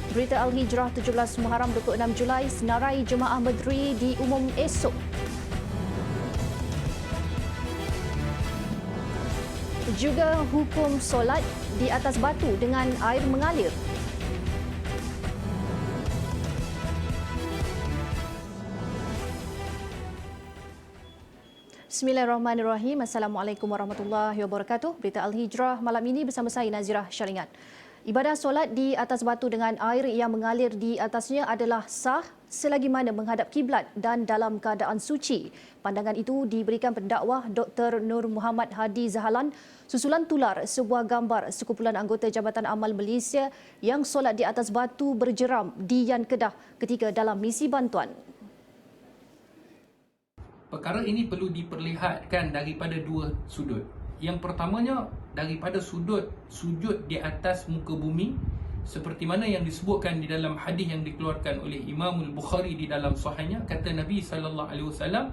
Berita Al-Hijrah 17 Muharram 26 Julai, senarai Jemaah Menteri diumum esok. Juga hukum solat di atas batu dengan air mengalir. Bismillahirrahmanirrahim. Assalamualaikum warahmatullahi wabarakatuh. Berita Al-Hijrah malam ini bersama saya Nazirah Syaringat. Ibadah solat di atas batu dengan air yang mengalir di atasnya adalah sah selagi mana menghadap kiblat dan dalam keadaan suci. Pandangan itu diberikan pendakwah Dr. Nur Muhammad Hadi Zahalan susulan tular sebuah gambar sekumpulan anggota Jabatan Amal Malaysia yang solat di atas batu berjeram di Yan Kedah ketika dalam misi bantuan. Perkara ini perlu diperlihatkan daripada dua sudut. Yang pertamanya daripada sudut sujud di atas muka bumi seperti mana yang disebutkan di dalam hadis yang dikeluarkan oleh Imam Al-Bukhari di dalam sahihnya, kata Nabi sallallahu alaihi wasallam,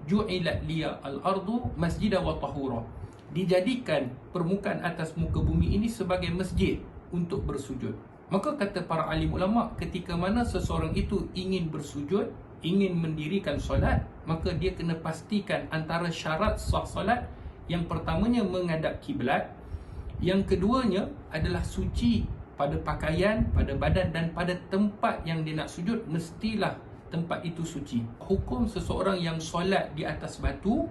ju'ilat liya al-ardu masjidan wa tahura. Dijadikan permukaan atas muka bumi ini sebagai masjid untuk bersujud. Maka kata para alim ulama, ketika mana seseorang itu ingin bersujud, ingin mendirikan solat, maka dia kena pastikan antara syarat sah solat, yang pertamanya menghadap kiblat, yang keduanya adalah suci pada pakaian, pada badan dan pada tempat yang dia nak sujud, mestilah tempat itu suci. Hukum seseorang yang solat di atas batu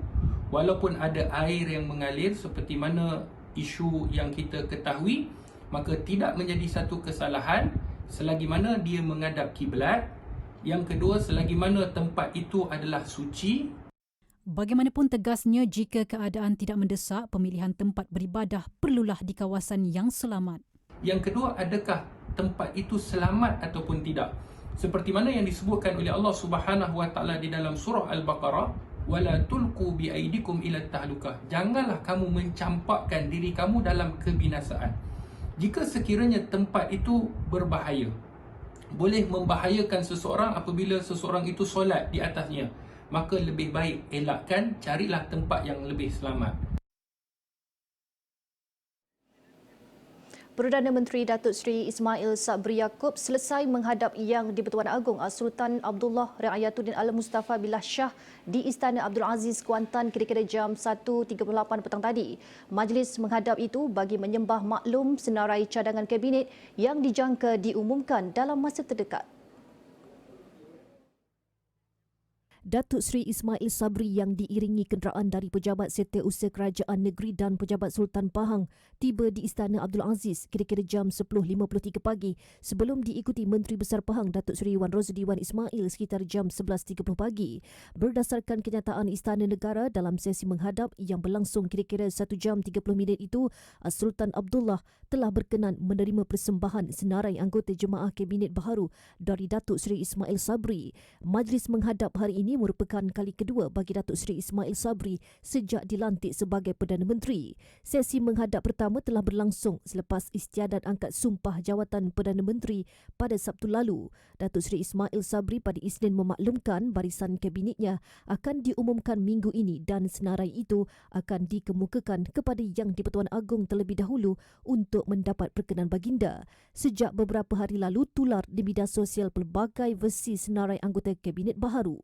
walaupun ada air yang mengalir seperti mana isu yang kita ketahui, maka tidak menjadi satu kesalahan selagi mana dia menghadap kiblat. Yang kedua, selagi mana tempat itu adalah suci. Bagaimanapun tegasnya, jika keadaan tidak mendesak, pemilihan tempat beribadah perlulah di kawasan yang selamat. Yang kedua, adakah tempat itu selamat ataupun tidak? Seperti mana yang disebutkan oleh Allah Subhanahu Wa Taala di dalam surah Al-Baqarah, wala tulqu biaidikum ila tahlukah. Janganlah kamu mencampakkan diri kamu dalam kebinasaan. Jika sekiranya tempat itu berbahaya, boleh membahayakan seseorang apabila seseorang itu solat di atasnya, maka lebih baik elakkan, carilah tempat yang lebih selamat. Perdana Menteri Datuk Seri Ismail Sabri Yaakob selesai menghadap Yang di-Pertuan Agong Sultan Abdullah Riayatuddin Al-Mustafa Billah Shah di Istana Abdul Aziz Kuantan kira-kira jam 1.38 petang tadi. Majlis menghadap itu bagi menyembah maklum senarai cadangan Kabinet yang dijangka diumumkan dalam masa terdekat. Datuk Seri Ismail Sabri yang diiringi kenderaan dari pejabat Setiausaha Kerajaan Negeri dan pejabat Sultan Pahang tiba di Istana Abdul Aziz kira-kira jam 10.53 pagi sebelum diikuti Menteri Besar Pahang Datuk Seri Wan Rosli Wan Ismail sekitar jam 11.30 pagi. Berdasarkan kenyataan Istana Negara dalam sesi menghadap yang berlangsung kira-kira 1 jam 30 minit itu, Sultan Abdullah telah berkenan menerima persembahan senarai anggota jemaah Kabinet baharu dari Datuk Seri Ismail Sabri. Majlis menghadap hari ini merupakan kali kedua bagi Datuk Seri Ismail Sabri sejak dilantik sebagai Perdana Menteri. Sesi menghadap pertama telah berlangsung selepas istiadat angkat sumpah jawatan Perdana Menteri pada Sabtu lalu. Datuk Seri Ismail Sabri pada Isnin memaklumkan barisan kabinetnya akan diumumkan minggu ini dan senarai itu akan dikemukakan kepada Yang di-Pertuan Agong terlebih dahulu untuk mendapat perkenan baginda. Sejak beberapa hari lalu tular di media sosial pelbagai versi senarai anggota kabinet baharu.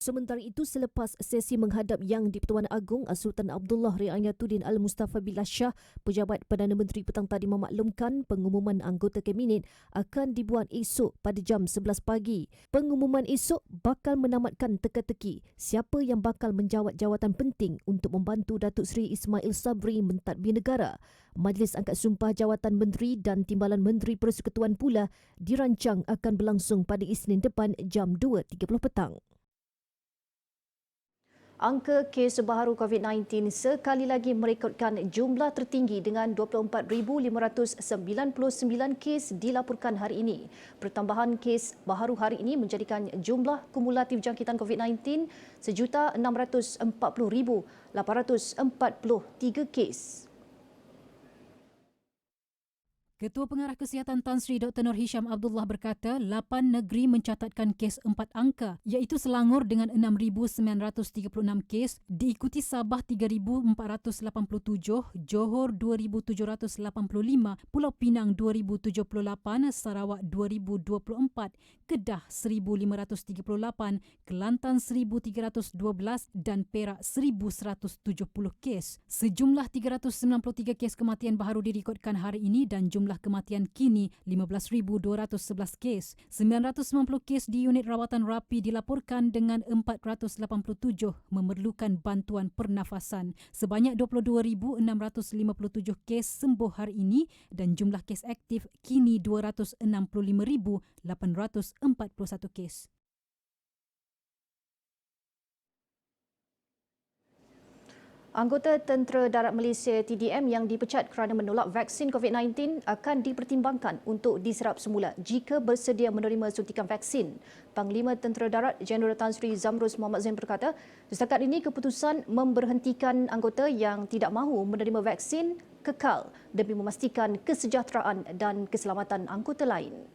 Sementara itu, selepas sesi menghadap Yang di-Pertuan Agong Sultan Abdullah Riayatuddin Al-Mustafa Billah Shah, pejabat Perdana Menteri petang tadi memaklumkan pengumuman anggota Kabinet akan dibuat esok pada jam 11 pagi. Pengumuman esok bakal menamatkan teka-teki siapa yang bakal menjawat jawatan penting untuk membantu Datuk Seri Ismail Sabri mentadbir negara. Majlis angkat sumpah jawatan menteri dan timbalan menteri persekutuan pula dirancang akan berlangsung pada Isnin depan jam 2.30 petang. Angka kes baharu COVID-19 sekali lagi merekodkan jumlah tertinggi dengan 24,599 kes dilaporkan hari ini. Pertambahan kes baharu hari ini menjadikan jumlah kumulatif jangkitan COVID-19 1,640,843 kes. Ketua Pengarah Kesihatan Tan Sri Dr. Nur Hisham Abdullah berkata 8 negeri mencatatkan kes 4 angka iaitu Selangor dengan 6,936 kes, diikuti Sabah 3,487, Johor 2,785, Pulau Pinang 2,078, Sarawak 2,024, Kedah 1,538, Kelantan 1,312 dan Perak 1,170 kes. Sejumlah 393 kes kematian baharu direkodkan hari ini dan jumlah kematian kini 15,211 kes. 990 kes di unit rawatan rapi dilaporkan dengan 487 memerlukan bantuan pernafasan. Sebanyak 22,657 kes sembuh hari ini dan jumlah kes aktif kini 265,841 kes. Anggota Tentera Darat Malaysia TDM yang dipecat kerana menolak vaksin COVID-19 akan dipertimbangkan untuk diserap semula jika bersedia menerima suntikan vaksin. Panglima Tentera Darat Jeneral Tan Sri Zamrus Muhammad Zain berkata, setakat ini keputusan memberhentikan anggota yang tidak mahu menerima vaksin kekal demi memastikan kesejahteraan dan keselamatan anggota lain.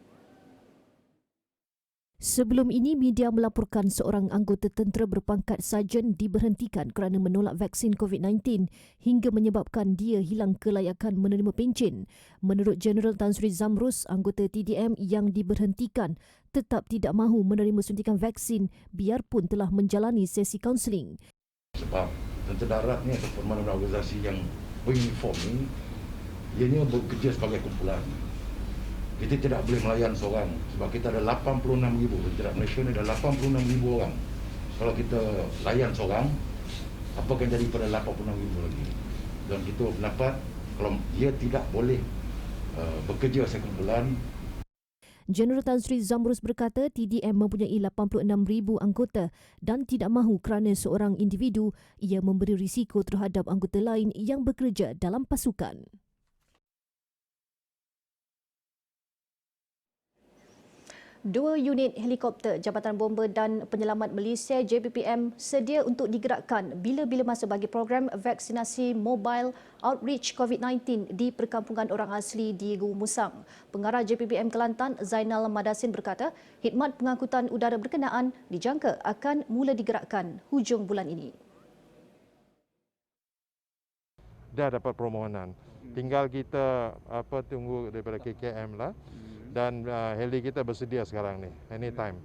Sebelum ini, media melaporkan seorang anggota tentera berpangkat sarjan diberhentikan kerana menolak vaksin COVID-19 hingga menyebabkan dia hilang kelayakan menerima pencen. Menurut Jeneral Tan Sri Zamrus, anggota TDM yang diberhentikan tetap tidak mahu menerima suntikan vaksin biarpun telah menjalani sesi kaunseling. Sebab Tentera Darat ni atau permanent organisasi yang beruniform ni, ianya bekerja sebagai kumpulan. Kita tidak boleh melayan seorang sebab kita ada 86,000 tentera Malaysia ni, ada 86,000 orang. Kalau kita layan seorang, apa akan jadi pada 86,000 lagi? Dan kita pendapat kalau dia tidak boleh bekerja sekumpulan. Jeneral Tan Sri Zamrus berkata TDM mempunyai 86,000 anggota dan tidak mahu kerana seorang individu ia memberi risiko terhadap anggota lain yang bekerja dalam pasukan. Dua unit helikopter Jabatan Bomba dan Penyelamat Malaysia JBPM sedia untuk digerakkan bila-bila masa bagi program vaksinasi mobile outreach COVID-19 di perkampungan orang asli di Gua Musang. Pengarah JBPM Kelantan Zainal Madasin berkata, khidmat pengangkutan udara berkenaan dijangka akan mula digerakkan hujung bulan ini. Dah dapat permohonan. Tinggal kita tunggu daripada KKM lah. Dan heli kita bersedia sekarang ni, anytime.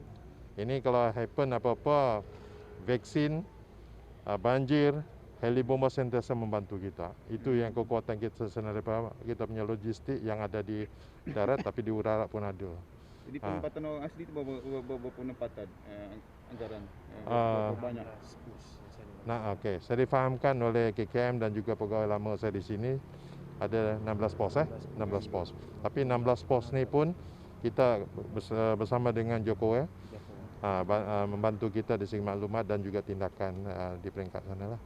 Ini kalau happen apa-apa, vaksin, banjir, heli bomba sentiasa membantu kita. Itu yang kekuatan kita sebenarnya, kita punya logistik yang ada di darat tapi di udara pun ada. Jadi penempatan orang asli itu berapa penempatan anggaran? Berapa banyak? Nah, okey. Saya difahamkan oleh KKM dan juga pegawai lama saya di sini. Ada 16 pos 16 pos. Tapi 16 pos ni pun kita bersama dengan Jokowi membantu kita di segi maklumat dan juga tindakan di peringkat sana lah.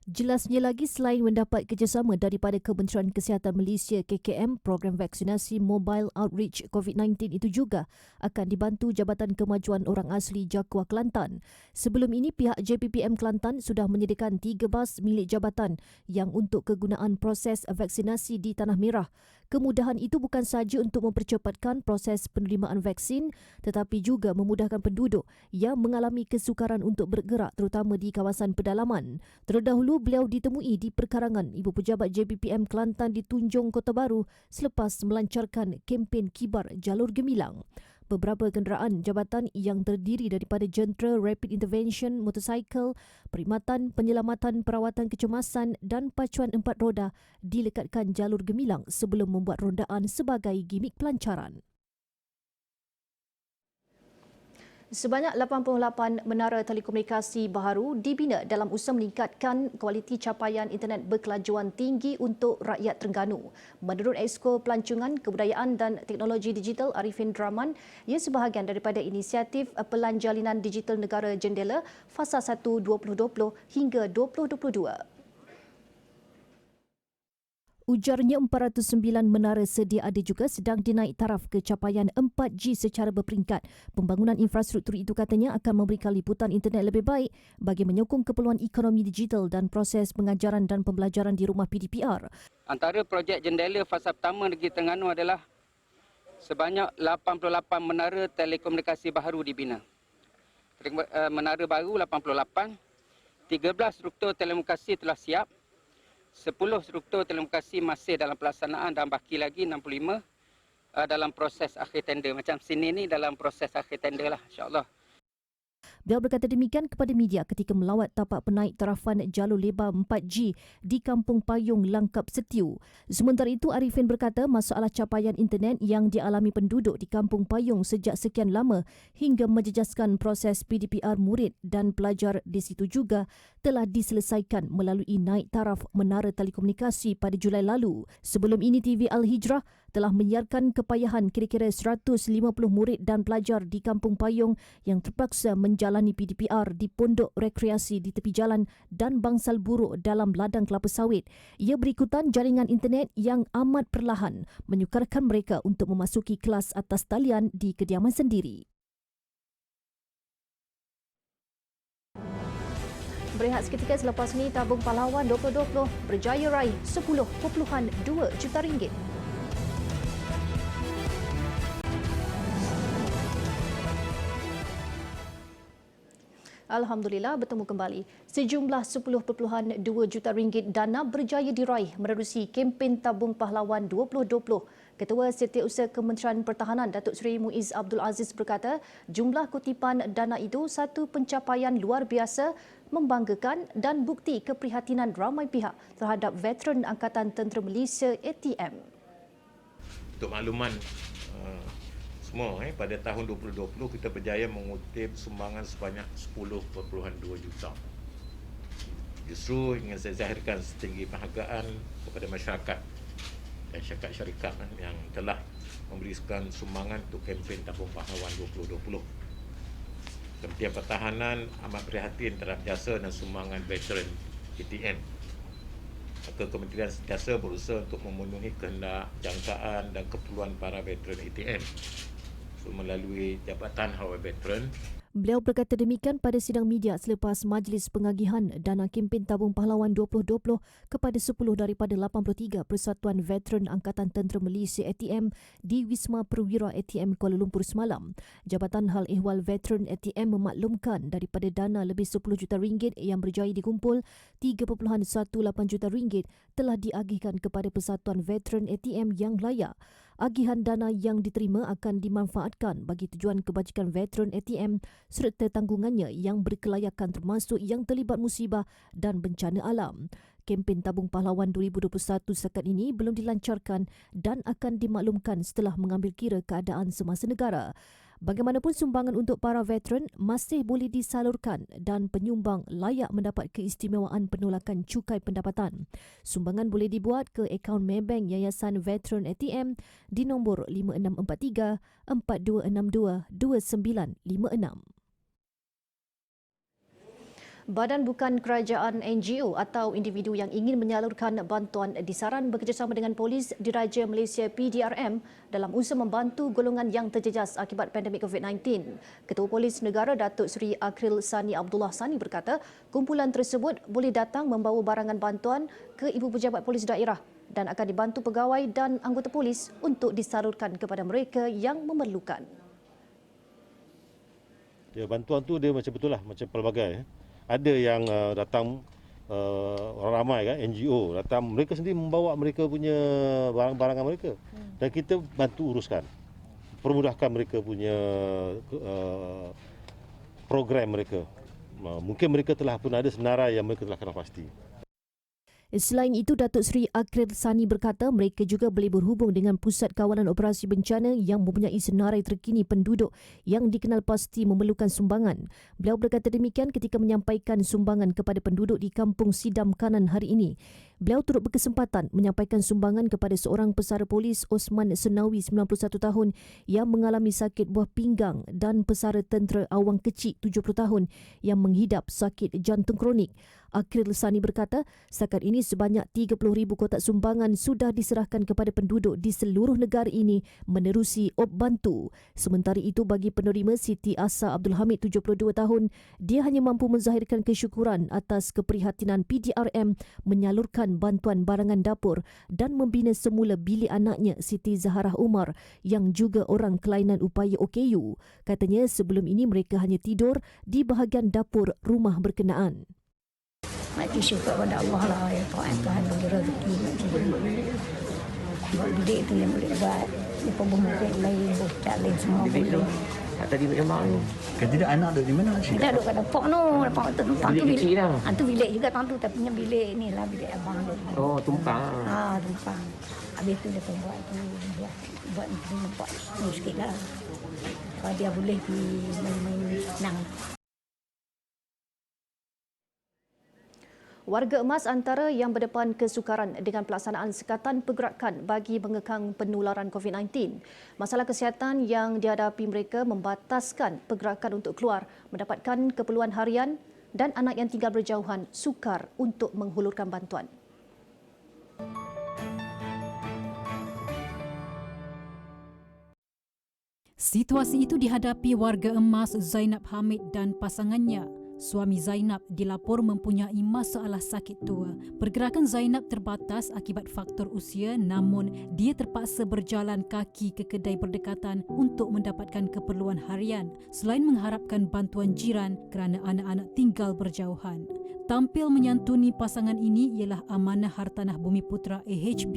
Jelasnya lagi, selain mendapat kerjasama daripada Kementerian Kesihatan Malaysia KKM, program vaksinasi mobile outreach COVID-19 itu juga akan dibantu Jabatan Kemajuan Orang Asli Jaguar Kelantan. Sebelum ini, pihak JPPM Kelantan sudah menyediakan 3 bas milik jabatan yang untuk kegunaan proses vaksinasi di Tanah Merah. Kemudahan itu bukan sahaja untuk mempercepatkan proses penerimaan vaksin tetapi juga memudahkan penduduk yang mengalami kesukaran untuk bergerak terutama di kawasan pedalaman. Terdahulu beliau ditemui di perkarangan Ibu Pejabat JPPM Kelantan di Tunjung Kota Baru selepas melancarkan kempen Kibar Jalur Gemilang. Beberapa kenderaan jabatan yang terdiri daripada jentera Rapid Intervention, motosikal, perkhidmatan penyelamatan perawatan kecemasan dan pacuan 4 roda dilekatkan jalur gemilang sebelum membuat rondaan sebagai gimik pelancaran. Sebanyak 88 menara telekomunikasi baharu dibina dalam usaha meningkatkan kualiti capaian internet berkelajuan tinggi untuk rakyat Terengganu. Menurut Exco Pelancongan, Kebudayaan dan Teknologi Digital Arifin Draman, ia sebahagian daripada inisiatif Pelanjalinan Digital Negara Jendela Fasa 1 2020 hingga 2022. Ujarnya 409 menara sedia ada juga sedang dinaik taraf ke capaian 4G secara berperingkat. Pembangunan infrastruktur itu katanya akan memberikan liputan internet lebih baik bagi menyokong keperluan ekonomi digital dan proses pengajaran dan pembelajaran di rumah PDPR. Antara projek jendela fasa pertama Negeri Terengganu adalah sebanyak 88 menara telekomunikasi baru dibina. Menara baru 88, 13 struktur telekomunikasi telah siap, 10 struktur telekomunikasi masih dalam pelaksanaan dan baki lagi 65 dalam proses akhir tender. Macam sini ni dalam proses akhir tender lah, insyaAllah. Beliau berkata demikian kepada media ketika melawat tapak penaik tarafan jalur lebar 4G di Kampung Payung, Langkap Setiu. Sementara itu, Arifin berkata masalah capaian internet yang dialami penduduk di Kampung Payung sejak sekian lama hingga menjejaskan proses PDPR murid dan pelajar di situ juga telah diselesaikan melalui naik taraf menara telekomunikasi pada Julai lalu. Sebelum ini, TV Al-Hijrah telah menyiarkan kepayahan kira-kira 150 murid dan pelajar di Kampung Payung yang terpaksa menjalani PDPR di pondok rekreasi di tepi jalan dan bangsal buruk dalam ladang kelapa sawit. Ia berikutan jaringan internet yang amat perlahan, menyukarkan mereka untuk memasuki kelas atas talian di kediaman sendiri. Berehat seketika selepas ini, tabung pahlawan 2020 berjaya raih 10.2 juta ringgit. Alhamdulillah, bertemu kembali. Sejumlah 10.2 juta ringgit dana berjaya diraih menerusi kempen tabung pahlawan 2020. Ketua Setiausaha Kementerian Pertahanan Datuk Seri Muiz Abdul Aziz berkata, jumlah kutipan dana itu satu pencapaian luar biasa, membanggakan dan bukti keprihatinan ramai pihak terhadap veteran Angkatan Tentera Malaysia ATM. Untuk makluman semua, pada tahun 2020 kita berjaya mengutip sumbangan sebanyak 10.2 juta. Justru ingin saya zahirkan setinggi penghargaan kepada masyarakat dan syarikat yang telah memberikan sumbangan untuk kempen tabung pahlawan 2020. Kementerian Pertahanan amat prihatin terhadap jasa dan sumbangan veteran ATM. Maka Kementerian sentiasa berusaha untuk memenuhi kehendak, jangkaan dan keperluan para veteran ATM melalui Jabatan Hawai Veteran. Beliau berkata demikian pada sidang media selepas majlis pengagihan dana kempen tabung pahlawan 2020 kepada 10 daripada 83 Persatuan Veteran Angkatan Tentera Malaysia ATM di Wisma Perwira ATM Kuala Lumpur semalam. Jabatan Hal Ehwal Veteran ATM memaklumkan daripada dana lebih 10 juta ringgit yang berjaya dikumpul, 3.18 juta ringgit telah diagihkan kepada Persatuan Veteran ATM yang layak. Agihan dana yang diterima akan dimanfaatkan bagi tujuan kebajikan veteran ATM serta tanggungannya yang berkelayakan termasuk yang terlibat musibah dan bencana alam. Kempen tabung pahlawan 2021 setakat ini belum dilancarkan dan akan dimaklumkan setelah mengambil kira keadaan semasa negara. Bagaimanapun, sumbangan untuk para veteran masih boleh disalurkan dan penyumbang layak mendapat keistimewaan penolakan cukai pendapatan. Sumbangan boleh dibuat ke akaun Maybank Yayasan Veteran ATM di nombor 5643 4262 2956. Badan Bukan Kerajaan NGO atau individu yang ingin menyalurkan bantuan disaran bekerjasama dengan Polis Diraja Malaysia PDRM dalam usaha membantu golongan yang terjejas akibat pandemik COVID-19. Ketua Polis Negara Datuk Seri Akril Sani Abdullah Sani berkata, kumpulan tersebut boleh datang membawa barangan bantuan ke Ibu Pejabat Polis Daerah dan akan dibantu pegawai dan anggota polis untuk disalurkan kepada mereka yang memerlukan. Ya, bantuan tu dia macam betul lah, macam pelbagai. Ada yang datang orang ramai kan, NGO datang, mereka sendiri membawa mereka punya barang-barangan mereka dan kita bantu uruskan, permudahkan mereka punya program mereka. Mungkin mereka telah pun ada senarai yang mereka telah kenal pasti. Selain itu, Datuk Seri Akril Sani berkata mereka juga boleh berhubung dengan Pusat Kawalan Operasi Bencana yang mempunyai senarai terkini penduduk yang dikenal pasti memerlukan sumbangan. Beliau berkata demikian ketika menyampaikan sumbangan kepada penduduk di Kampung Sidam Kanan hari ini. Beliau turut berkesempatan menyampaikan sumbangan kepada seorang pesara polis Osman Senawi 91 tahun yang mengalami sakit buah pinggang dan pesara tentera Awang Kecik 70 tahun yang menghidap sakit jantung kronik. Akhil Sani berkata, setakat ini sebanyak 30,000 kotak sumbangan sudah diserahkan kepada penduduk di seluruh negara ini menerusi Op Bantu. Sementara itu bagi penerima Siti Asa Abdul Hamid 72 tahun, dia hanya mampu menzahirkan kesyukuran atas keprihatinan PDRM menyalurkan bantuan barangan dapur dan membina semula bilik anaknya Siti Zaharah Umar yang juga orang kelainan upaya OKU. Katanya sebelum ini mereka hanya tidur di bahagian dapur rumah berkenaan. Mati syukur kepada Allah lah, ya Tuhan bagi rezeki. Buat bilik tu yang boleh buat. Dia pembunuh lain, bocah lain semua boleh. Tak tadi memang tu. Kan tidak anak duduk di mana? Kita duduk kat dapur tu. Dapur tu tumpang tu bilik. Tu bilik juga tuan tu, tapi yang bilik ni lah bilik abang tu. Oh, tumpang. Tumpang. Habis tu dia pun buat tu. Buat ni sikit lah. Kalau dia boleh pergi main-main senang. Warga emas antara yang berdepan kesukaran dengan pelaksanaan sekatan pergerakan bagi mengekang penularan COVID-19. Masalah kesihatan yang dihadapi mereka membataskan pergerakan untuk keluar, mendapatkan keperluan harian dan anak yang tinggal berjauhan sukar untuk menghulurkan bantuan. Situasi itu dihadapi warga emas Zainab Hamid dan pasangannya. Suami Zainab dilapor mempunyai masalah sakit tua. Pergerakan Zainab terbatas akibat faktor usia, namun dia terpaksa berjalan kaki ke kedai berdekatan untuk mendapatkan keperluan harian selain mengharapkan bantuan jiran kerana anak-anak tinggal berjauhan. Tampil menyantuni pasangan ini ialah Amanah Hartanah Bumi Putra AHB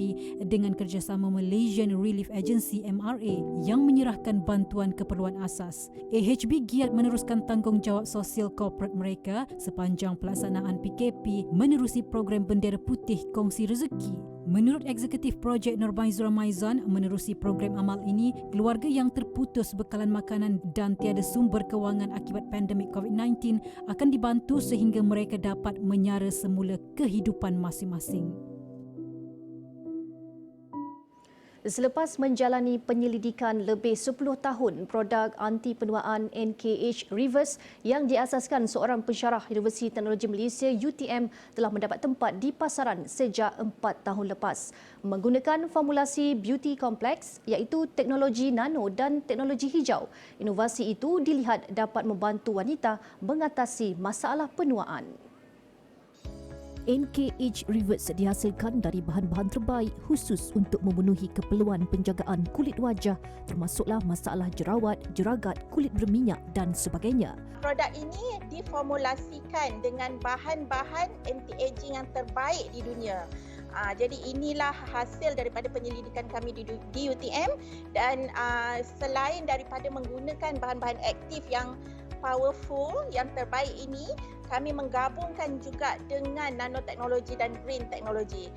dengan kerjasama Malaysian Relief Agency MRA yang menyerahkan bantuan keperluan asas. AHB giat meneruskan tanggungjawab sosial korporat mereka sepanjang pelaksanaan PKP menerusi program Bendera Putih Kongsi Rezeki. Menurut Eksekutif Projek Nurbaizura Maizan, menerusi program amal ini, keluarga yang terputus bekalan makanan dan tiada sumber kewangan akibat pandemik COVID-19 akan dibantu sehingga mereka dapat menyara semula kehidupan masing-masing. Selepas menjalani penyelidikan lebih 10 tahun, produk anti penuaan NKH Reverse yang diasaskan seorang pensyarah Universiti Teknologi Malaysia UTM telah mendapat tempat di pasaran sejak 4 tahun lepas. Menggunakan formulasi beauty complex iaitu teknologi nano dan teknologi hijau, inovasi itu dilihat dapat membantu wanita mengatasi masalah penuaan. NKH Reverse dihasilkan dari bahan-bahan terbaik khusus untuk memenuhi keperluan penjagaan kulit wajah termasuklah masalah jerawat, jeragat, kulit berminyak dan sebagainya. Produk ini diformulasikan dengan bahan-bahan anti-aging yang terbaik di dunia. Jadi inilah hasil daripada penyelidikan kami di UTM dan selain daripada menggunakan bahan-bahan aktif yang powerful, yang terbaik ini, kami menggabungkan juga dengan nanoteknologi dan green teknologi.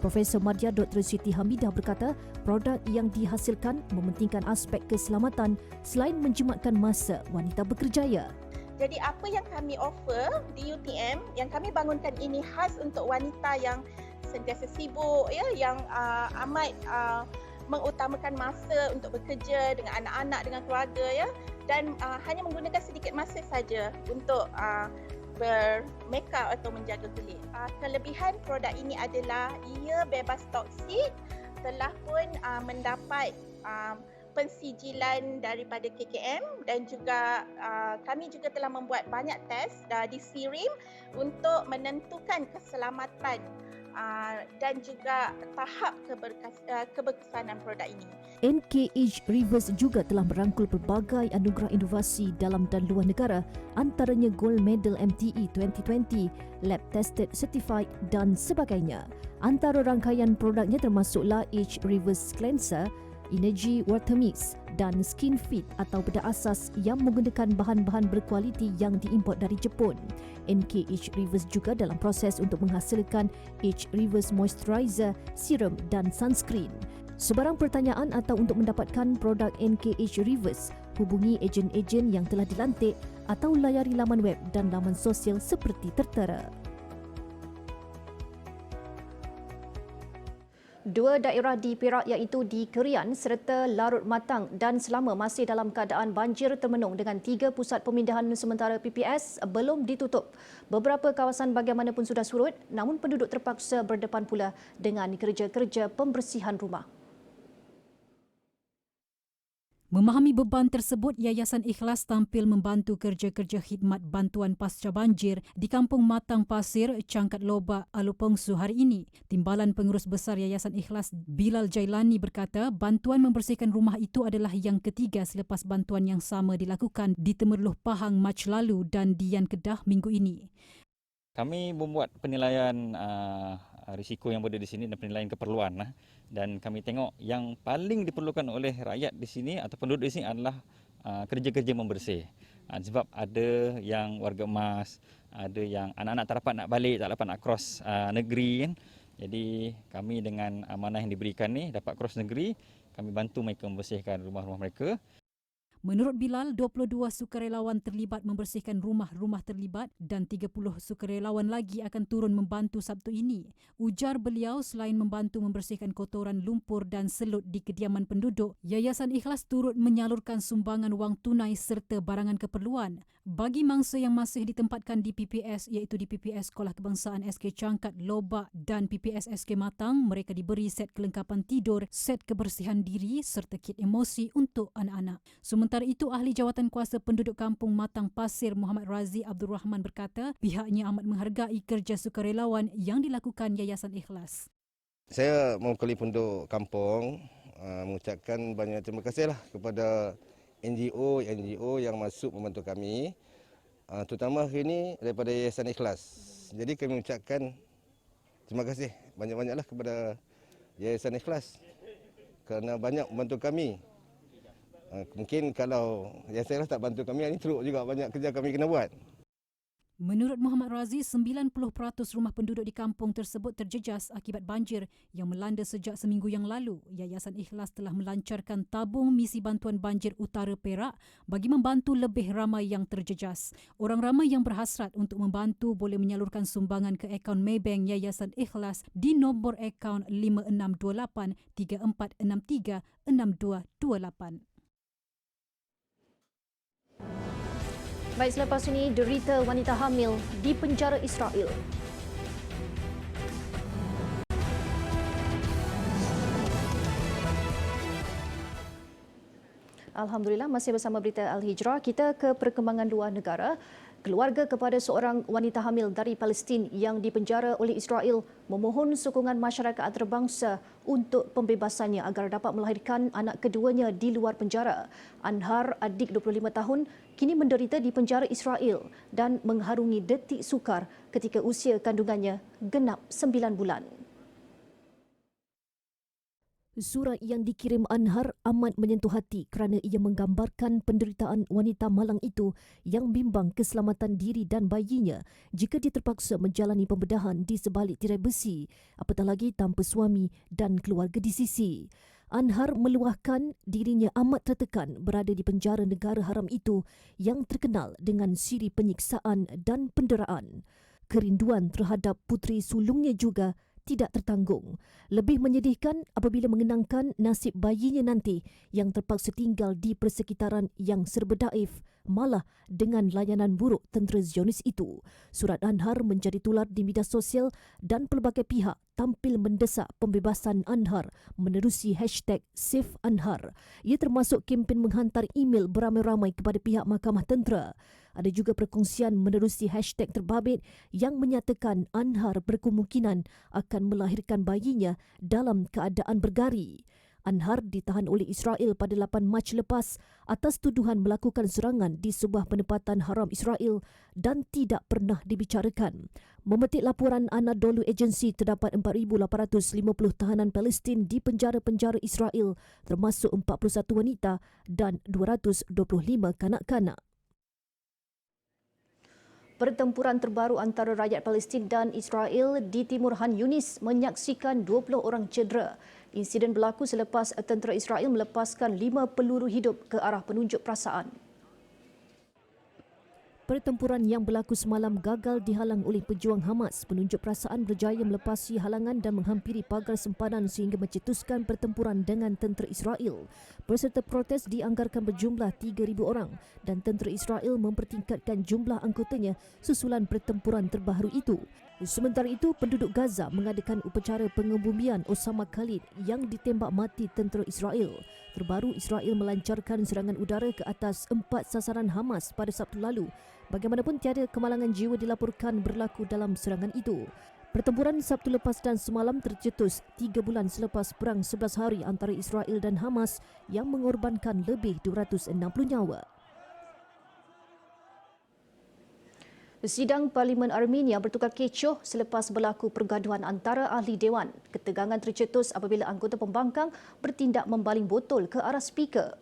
Profesor Madya Dr. Siti Hamidah berkata, produk yang dihasilkan mementingkan aspek keselamatan selain menjimatkan masa wanita berkerjaya. Jadi apa yang kami offer di UTM, yang kami bangunkan ini khas untuk wanita yang sentiasa sibuk, ya, yang amat mengutamakan masa untuk bekerja dengan anak-anak, dengan keluarga, ya, dan hanya menggunakan sedikit masa saja untuk bermakeup atau menjaga kulit. Kelebihan produk ini adalah ia bebas toksik, telah pun mendapat pensijilan daripada KKM dan juga kami juga telah membuat banyak test di Sirim untuk menentukan keselamatan dan juga tahap keberkesanan produk ini. NKH Reverse juga telah merangkul pelbagai anugerah inovasi dalam dan luar negara, antaranya Gold Medal MTE 2020, Lab Tested Certified dan sebagainya. Antara rangkaian produknya termasuklah H Reverse Cleanser, Energy Water Mix dan Skin Fit atau bedak asas yang menggunakan bahan-bahan berkualiti yang diimport dari Jepun. NKH Reverse juga dalam proses untuk menghasilkan H Reverse Moisturizer, Serum dan Sunscreen. Sebarang pertanyaan atau untuk mendapatkan produk NKH Reverse, hubungi ejen-ejen yang telah dilantik atau layari laman web dan laman sosial seperti tertera. Dua daerah di Perak iaitu di Kerian serta Larut Matang dan Selama masih dalam keadaan banjir termenung dengan 3 pusat pemindahan sementara PPS belum ditutup. Beberapa kawasan bagaimanapun sudah surut, namun penduduk terpaksa berdepan pula dengan kerja-kerja pembersihan rumah. Memahami beban tersebut, Yayasan Ikhlas tampil membantu kerja-kerja khidmat bantuan pasca banjir di Kampung Matang Pasir, Cangkat Lobak, Alupongsu hari ini. Timbalan Pengurus Besar Yayasan Ikhlas Bilal Jailani berkata bantuan membersihkan rumah itu adalah yang ketiga selepas bantuan yang sama dilakukan di Temerloh Pahang Mac lalu dan di Yan Kedah minggu ini. Kami membuat penilaian risiko yang berada di sini dan penilaian keperluan. Dan kami tengok yang paling diperlukan oleh rakyat di sini atau penduduk di sini adalah kerja-kerja membersih. Sebab ada yang warga emas, ada yang anak-anak tak dapat nak balik, tak dapat nak cross negeri. Jadi kami dengan amanah yang diberikan ni dapat cross negeri, kami bantu mereka membersihkan rumah-rumah mereka. Menurut Bilal, 22 sukarelawan terlibat membersihkan rumah-rumah terlibat dan 30 sukarelawan lagi akan turun membantu Sabtu ini. Ujar beliau, selain membantu membersihkan kotoran lumpur dan selut di kediaman penduduk, Yayasan Ikhlas turut menyalurkan sumbangan wang tunai serta barangan keperluan. Bagi mangsa yang masih ditempatkan di PPS iaitu di PPS Sekolah Kebangsaan SK Cangkat, Lobak dan PPS SK Matang, mereka diberi set kelengkapan tidur, set kebersihan diri serta kit emosi untuk anak-anak. Sementara itu, Ahli Jawatan Kuasa Penduduk Kampung Matang Pasir Muhammad Razi Abdul Rahman berkata pihaknya amat menghargai kerja sukarelawan yang dilakukan Yayasan Ikhlas. Saya mewakili penduduk kampung mengucapkan banyak terima kasihlah kepada NGO yang masuk membantu kami, terutama hari ini daripada Yayasan Ikhlas. Jadi kami mengucapkan terima kasih banyak-banyaklah kepada Yayasan Ikhlas kerana banyak membantu kami. Mungkin kalau Yayasan Ikhlas tak bantu kami, ini teruk juga banyak kerja kami kena buat. Menurut Muhammad Razi, 90% rumah penduduk di kampung tersebut terjejas akibat banjir yang melanda sejak seminggu yang lalu. Yayasan Ikhlas telah melancarkan tabung misi bantuan banjir Utara Perak bagi membantu lebih ramai yang terjejas. Orang ramai yang berhasrat untuk membantu boleh menyalurkan sumbangan ke akaun Maybank Yayasan Ikhlas di nombor akaun 5628 3463 6228. Baik, selepas ini derita wanita hamil di penjara Israel. Alhamdulillah, masih bersama Berita Al-Hijrah. Kita ke perkembangan luar negara. Keluarga kepada seorang wanita hamil dari Palestin yang dipenjara oleh Israel memohon sokongan masyarakat antarabangsa untuk pembebasannya agar dapat melahirkan anak keduanya di luar penjara. Anhar, adik 25 tahun, kini menderita di penjara Israel dan mengharungi detik sukar ketika usia kandungannya genap 9 bulan. Surat yang dikirim Anhar amat menyentuh hati kerana ia menggambarkan penderitaan wanita malang itu yang bimbang keselamatan diri dan bayinya jika dia terpaksa menjalani pembedahan di sebalik tirai besi, apatah lagi tanpa suami dan keluarga di sisi. Anhar meluahkan dirinya amat tertekan berada di penjara negara haram itu yang terkenal dengan siri penyiksaan dan penderaan. Kerinduan terhadap puteri sulungnya juga tidak tertanggung. Lebih menyedihkan apabila mengenangkan nasib bayinya nanti yang terpaksa tinggal di persekitaran yang serba daif, malah dengan layanan buruk tentera Zionis itu. Surat Anhar menjadi tular di media sosial dan pelbagai pihak tampil mendesak pembebasan Anhar menerusi hashtag Save Anhar. Ia termasuk kempen menghantar email beramai-ramai kepada pihak mahkamah tentera. Ada juga perkongsian menerusi hashtag terbabit yang menyatakan Anhar berkemungkinan akan melahirkan bayinya dalam keadaan bergari. Anhar ditahan oleh Israel pada 8 Mac lepas atas tuduhan melakukan serangan di sebuah penempatan haram Israel dan tidak pernah dibicarakan. Memetik laporan Anadolu Agency, terdapat 4,850 tahanan Palestin di penjara-penjara Israel termasuk 41 wanita dan 225 kanak-kanak. Pertempuran terbaru antara rakyat Palestin dan Israel di Timur Han Yunis menyaksikan 20 orang cedera. Insiden berlaku selepas tentera Israel melepaskan 5 peluru hidup ke arah penunjuk perasaan. Pertempuran yang berlaku semalam gagal dihalang oleh pejuang Hamas. Penunjuk perasaan berjaya melepasi halangan dan menghampiri pagar sempadan sehingga mencetuskan pertempuran dengan tentera Israel. Peserta protes dianggarkan berjumlah 3,000 orang dan tentera Israel mempertingkatkan jumlah anggotanya susulan pertempuran terbaru itu. Sementara itu, penduduk Gaza mengadakan upacara pengebumian Osama Khalid yang ditembak mati tentera Israel. Terbaru, Israel melancarkan serangan udara ke atas 4 sasaran Hamas pada Sabtu lalu. Bagaimanapun, tiada kemalangan jiwa dilaporkan berlaku dalam serangan itu. Pertempuran Sabtu lepas dan semalam tercetus 3 bulan selepas perang 11 hari antara Israel dan Hamas yang mengorbankan lebih 260 nyawa. Sidang Parlimen Armenia bertukar kecoh selepas berlaku pergaduhan antara ahli Dewan. Ketegangan tercetus apabila anggota pembangkang bertindak membaling botol ke arah speaker.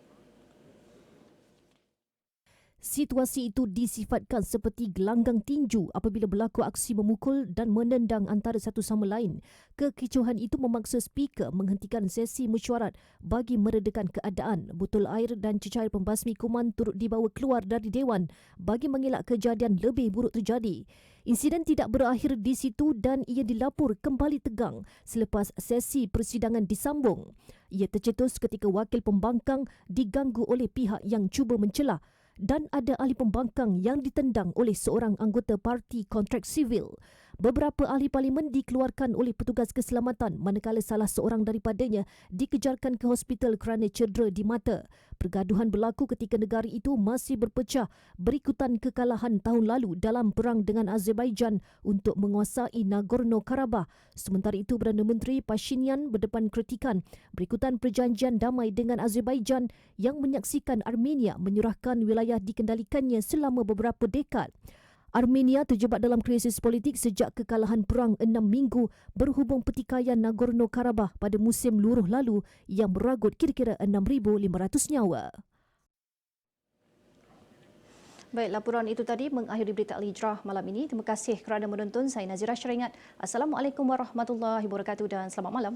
Situasi itu disifatkan seperti gelanggang tinju apabila berlaku aksi memukul dan menendang antara satu sama lain. Kekecohan itu memaksa speaker menghentikan sesi mesyuarat bagi meredakan keadaan. Botol air dan cecair pembasmi kuman turut dibawa keluar dari Dewan bagi mengelak kejadian lebih buruk terjadi. Insiden tidak berakhir di situ dan ia dilapor kembali tegang selepas sesi persidangan disambung. Ia tercetus ketika wakil pembangkang diganggu oleh pihak yang cuba mencelah dan ada ahli pembangkang yang ditendang oleh seorang anggota parti kontrak sivil. Beberapa ahli parlimen dikeluarkan oleh petugas keselamatan manakala salah seorang daripadanya dikejarkan ke hospital kerana cedera di mata. Pergaduhan berlaku ketika negara itu masih berpecah berikutan kekalahan tahun lalu dalam perang dengan Azerbaijan untuk menguasai Nagorno-Karabakh. Sementara itu, Perdana Menteri Pashinyan berdepan kritikan berikutan perjanjian damai dengan Azerbaijan yang menyaksikan Armenia menyerahkan wilayah dikendalikannya selama beberapa dekad. Armenia terjebak dalam krisis politik sejak kekalahan perang 6 minggu berhubung pertikaian Nagorno-Karabakh pada musim luruh lalu yang meragut kira-kira 6,500 nyawa. Baik, laporan itu tadi mengakhiri berita Al-Hijrah malam ini. Terima kasih kerana menonton. Saya Nazirah Syaringat. Assalamualaikum warahmatullahi wabarakatuh dan selamat malam.